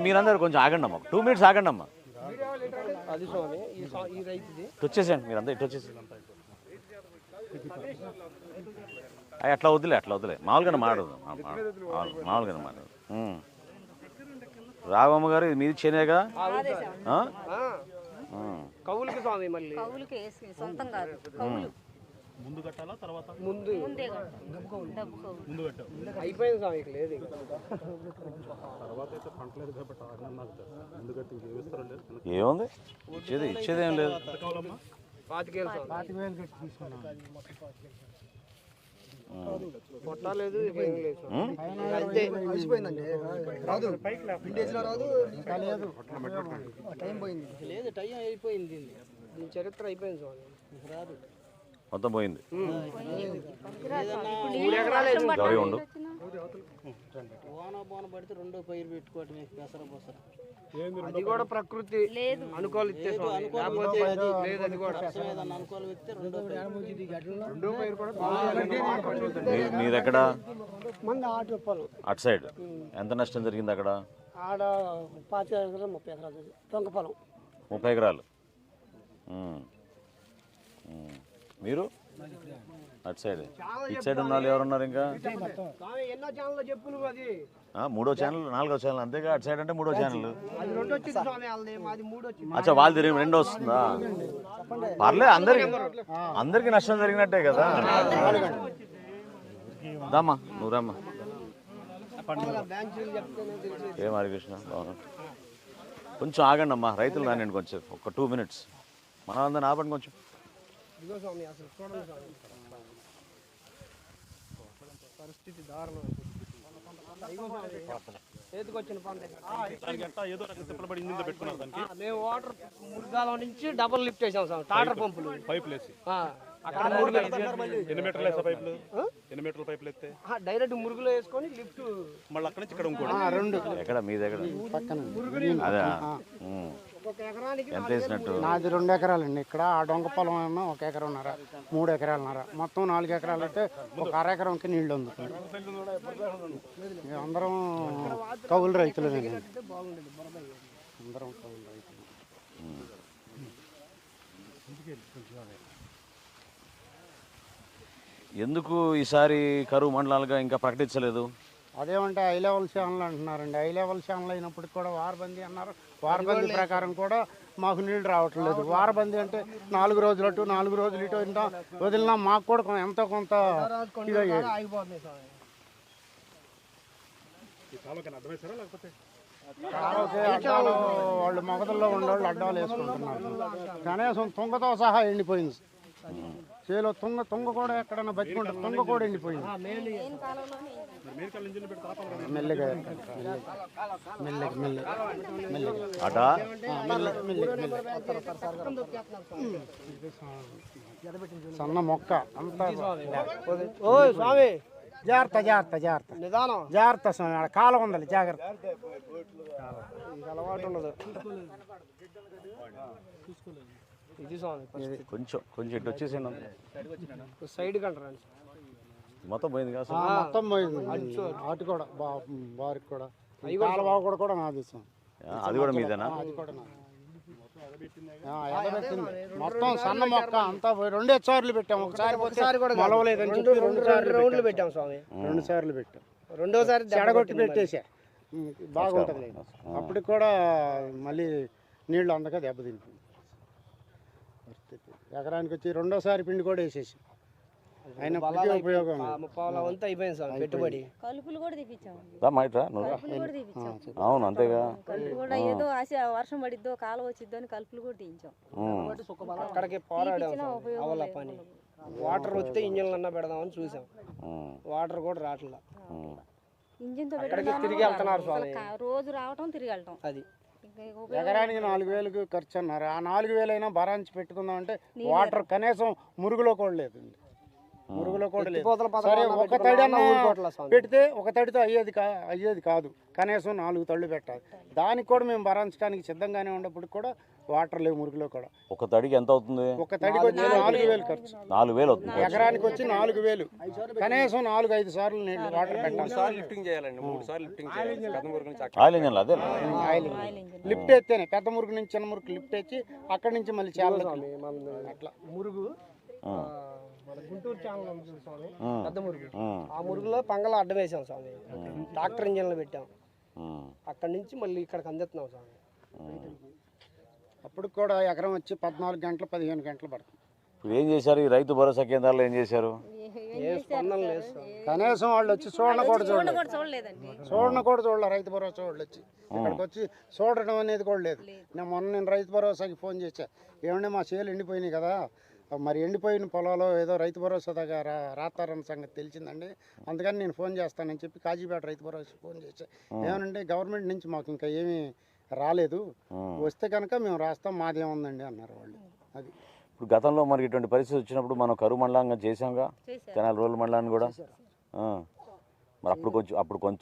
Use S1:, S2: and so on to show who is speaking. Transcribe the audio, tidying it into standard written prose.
S1: మీరందరూ కొంచెం ఆగండి అమ్మా, 2 minutes ఆగండి అమ్మా.
S2: అది స్వామి ఈ రైతుది
S1: వచ్చేసేయండి మీరంతా, ఇటు వచ్చేసి అట్లా వద్దులే మామూలుగానే మాట్లాడదు, మామూలుగానే మాట్లాడదు. రాఘవమ్మ గారు ఇది మీది చేనేగా?
S2: కవులకి స్వామి మళ్ళీ
S3: కవులకి సొంతం కాదు, కవులు
S4: ముందు కట్టాలా తర్వాత?
S2: ముందు
S3: ముందే
S4: ముందు కట్టావు.
S2: అయిపోయింది స్వామి, ఇక లేదు
S4: తర్వాత అయితే పంట లేదు కాబట్టి ముందు కట్టి ఇంకేమిస్తారో లేదు.
S1: ఏముంది ఇచ్చేది ఏం లేదు.
S4: కావాలమ్మా
S2: 25,000 కొట్టలేదు, ఇక ఏం లేదు అంతే. లేదు టైం అయిపోయింది, దీని చరిత్ర అయిపోయింది స్వామి, రాదు
S1: మొత్తం పోయింది.
S2: 3 ఎకరాలు
S1: గౌరీ ఉండు.
S2: బోన పడితే రెండో పైరు పెట్టుకోవటమే పెసర బొసర. అది కూడా ప్రకృతి అనుకూలిస్తే లేకపోతే లేదు. అది కూడా అనుకూలిస్తే రెండో పైరు కూడా
S1: మీదెక్కడ?
S2: మంది ఆటోపాలు
S1: అటు సైడ్ ఎంత నష్టం జరిగింది అక్కడ?
S2: ఆడ 25 ఎకరాలు 30 ఎకరాలు దొంగ పొలం.
S1: 30 ఎకరాలు. మీరు అటు సైడ్, ఇటు సైడ్ ఉన్న వాళ్ళు ఎవరున్నారు ఇంకా?
S2: ఎన్నో ఛానల్ చెప్పు నువ్వు, అది
S1: 3వ ఛానల్ 4వ ఛానల్ అంతేగా? అటు సైడ్ అంటే 3వ ఛానల్.
S2: అది 2 వచ్చింది స్వామి, వాళ్ళది మాది 3 వచ్చింది.
S1: అచ్చా, వాళ్ళు తిరిగి 2 వస్తుందా? పర్లేదు, అందరికి నష్టం జరిగినట్టే కదా. దామ్మా నువ్వు రామ్మా. ఏం హరికృష్ణ బాగున్నా? కొంచెం ఆగండి అమ్మా, రైతులు రానండి కొంచెం, ఒక 2 minutes. మనం అందరిని ఆపండి కొంచెం.
S2: ఇదిగో స్వామి అసలు చూడండి స్వామి, పరిస్థితి దారుణం. చేతికొచ్చిన పంట
S4: ఏదో రకంగా తిప్పలబడి ఇంజిన్ పెట్టుకున్నారు దానికి.
S2: మేము వాటర్ మురుగాలం నుంచి డబుల్ లిఫ్ట్ వేసాం స్వామి, టాటర్ పంపులు
S4: పైపులు వేసి.
S2: అక్కడ
S4: ఎన్ని మీటర్లు వేసా పైపులు? ఎన్ని మీటర్ల పైపులు ఎత్తే
S2: డైరెక్ట్ మురుగులో వేసుకొని లిఫ్ట్
S4: మళ్ళీ అక్కడ నుంచి ఇక్కడ ఇంకోటి.
S1: ఎక్కడ మీ దగ్గర? అదే
S2: ఒక ఎకరానికి
S1: ఎంత వేసినట్టు?
S5: నాది 2 ఎకరాలండి. ఇక్కడ ఆ డొంక పొలం ఏమో 1 ఎకరన్నర, 3 ఎకరాలన్నర, మొత్తం 4 ఎకరాలు అంటే ఒక అర ఎకరంకి నీళ్లు అందుతుంది. అందరం కౌలు రైతులు, అందరం కౌలు రైతులు.
S1: ఎందుకు ఈసారి కరువు మండలాలుగా ఇంకా ప్రకటించలేదు?
S5: అదేమంటే హై లెవెల్ ఛానల్ అంటున్నారండి. హై లెవెల్ ఛానల్ అయినప్పటికి కూడా వారబందీ అన్నారు. వారబందీ ప్రకారం కూడా మాకు నీళ్లు రావట్లేదు. వారబందీ అంటే 4 రోజులు అటు 4 రోజులు ఇటు ఇంత వదిలినా మాకు కూడా ఎంతో కొంత ఇది అయ్యేది.
S2: ఆగిపోతున్నాయి స్వామి.
S5: అడ్డాలు వాళ్ళు మొగదల్లో ఉండేవాళ్ళు అడ్డాలు వేసుకుంటున్నారు. కనీసం తుంగతో సహా ఎండిపోయింది. చేలో తుంగ కూడా ఎక్కడైనా బతికుంటుంది, తుంగ కూడా ఎండిపోయింది. మెల్లగా
S1: అటా
S5: సన్న మొక్క అంతా
S2: ఓ స్వామి
S5: జాగ్రత్త
S2: నిదానం,
S5: జాగ్రత్త స్వామి. ఆడ కాలం ఉండాలి, జాగ్రత్త.
S2: అలవాటు ఉండదు ఇది స్వామి.
S1: కొంచెం ఇటు వచ్చేసాను,
S2: సైడ్ కంటారండి,
S1: మొత్తం పోయింది కదా.
S5: మొత్తం పోయింది. అటు కూడా బారికి కూడా కాలువ కూడా నాది స్వామి.
S1: అది కూడా మీదేనా?
S5: అది కూడా నాది. ఎదబెట్టింది మొత్తం సన్న మొక్క అంతా 2 సార్లు పెట్టాము. ఒకసారి మొలవలేదని చెప్పి 2
S2: రౌండ్లు పెట్టాం స్వామి.
S5: 2 సార్లు పెట్టాం.
S2: రెండోసారి
S5: చెడగొట్టి పెట్టేసా. బాగుంటుంది. అప్పటికి కూడా మళ్ళీ నీళ్లు అందక దెబ్బతింటుంది. ఎకరానికి వచ్చి 2వ పిండి కూడా వేసేసి అయినా ఉపయోగం.
S2: అంతా అయిపోయింది సార్ పెట్టుబడి.
S3: కలుపులు కూడా తెప్పించాం,
S1: అవును అంతేగా.
S3: కలుపు కూడా ఏదో ఆశ వర్షం పడిద్దో కాలం వచ్చిద్దో అని కలుపులు కూడా తీయించాం.
S2: అక్కడికి పోరాడాం అవల పని. వాటర్ వస్తే ఇంజన్లు అన్నా పెడదామని చూసాం, వాటర్ కూడా రావట్లా.
S3: ఇంజిన్ తో
S2: తిరిగి వెళ్తున్నారు స్వామి,
S3: రోజు రావటం తిరిగి వెళ్ళటం.
S2: అది
S5: ఎకరానికి 4,000 ఖర్చు అన్నారు. ఆ 4,000 అయినా భరాంచి పెట్టుకుందాం అంటే వాటర్ కనీసం మురుగులో కూడా లేదండి. మురుగులో కూడా లేదు.
S2: ఎత్తిపోతల పథకం
S5: సరే
S2: అన్నా
S5: ఒక తడి అన్నా
S2: ఊరుకోవట్లే స్వామి.
S5: పెడితే ఒక తడితో అయ్యేది కాదు. కనీసం 4 తళ్ళు పెట్టాలి. దానికి కూడా మేము భరించడానికి సిద్ధంగానే ఉన్నప్పుడు కూడా వాటర్ లేవు మురుగులో కూడా.
S1: ఒక తడికి ఎంత అవుతుంది?
S5: ఒక తడికి వచ్చి 4,000 ఖర్చు.
S1: 4,000 అవుతుంది.
S5: ఎకరానికి వచ్చి 4,000. కనీసం 4-5 సార్లు నీళ్ళు వాటర్ పెట్టాలి.
S4: లిఫ్టింగ్ చేయాలండి, 3 సార్లు లిఫ్టింగ్ చేయాలి. పెద్ద మురుగు నుంచి
S1: ఆయిల్ ఇంజన్లు అదే
S5: ఆయిల్ లిఫ్ట్ ఎత్తేనే పెద్ద మురుగు నుంచి చిన్న మురుగు లిఫ్ట్ ఎత్తి అక్కడి నుంచి మళ్ళీ చాలా అట్లా
S2: మురుగు మన గుంటూరు ఛానల్ ఉంది చూడు స్వామి, పెద్ద మురుగు. ఆ మురుగులో పంగల అడ్డం వేసాం స్వామి, ట్రాక్టర్ ఇంజన్లు పెట్టాం. అక్కడి నుంచి మళ్ళీ ఇక్కడికి అందిస్తున్నాం స్వామి.
S5: అప్పుడు కూడా ఎకరం వచ్చి 14 గంటలు 15 గంటలు పడుతుంది.
S1: ఇప్పుడు ఏం చేశారు? ఈ రైతు భరోసా కేంద్రాల్లో ఏం చేశారు?
S2: ఏ స్పందన లేదు స్వామి.
S5: కనీసం వాళ్ళు వచ్చి చూడడం కూడా
S3: చూడలేదండి.
S5: చూడలే. రైతు భరోసా వాళ్ళు వచ్చి ఇక్కడికి వచ్చి చూడడం అనేది కూడా లేదు. నేను రైతు భరోసాకి ఫోన్ చేశా, ఏమంటే మా చేలు ఎండిపోయినాయి కదా, మరి ఎండిపోయిన పొలాల్లో ఏదో రైతు భరోసా దగ్గర రాస్తారన్న సంగతి తెలిసిందండి, అందుకని నేను ఫోన్ చేస్తానని చెప్పి కాజీపేట రైతు భరోసా ఫోన్ చేశా. ఏమనంటే గవర్నమెంట్ నుంచి మాకు ఇంకా ఏమీ రాలేదు, వస్తే కనుక మేము రాస్తాం, మాదేముందండి అన్నారు వాళ్ళు. అది
S1: ఇప్పుడు గతంలో మరి ఇటువంటి పరిస్థితి వచ్చినప్పుడు మనం కరువు మండలంగా చేసాంగా, తెనాలి రూరల్ మండలాన్ని కూడా. మరి అప్పుడు కొంచెం కొంత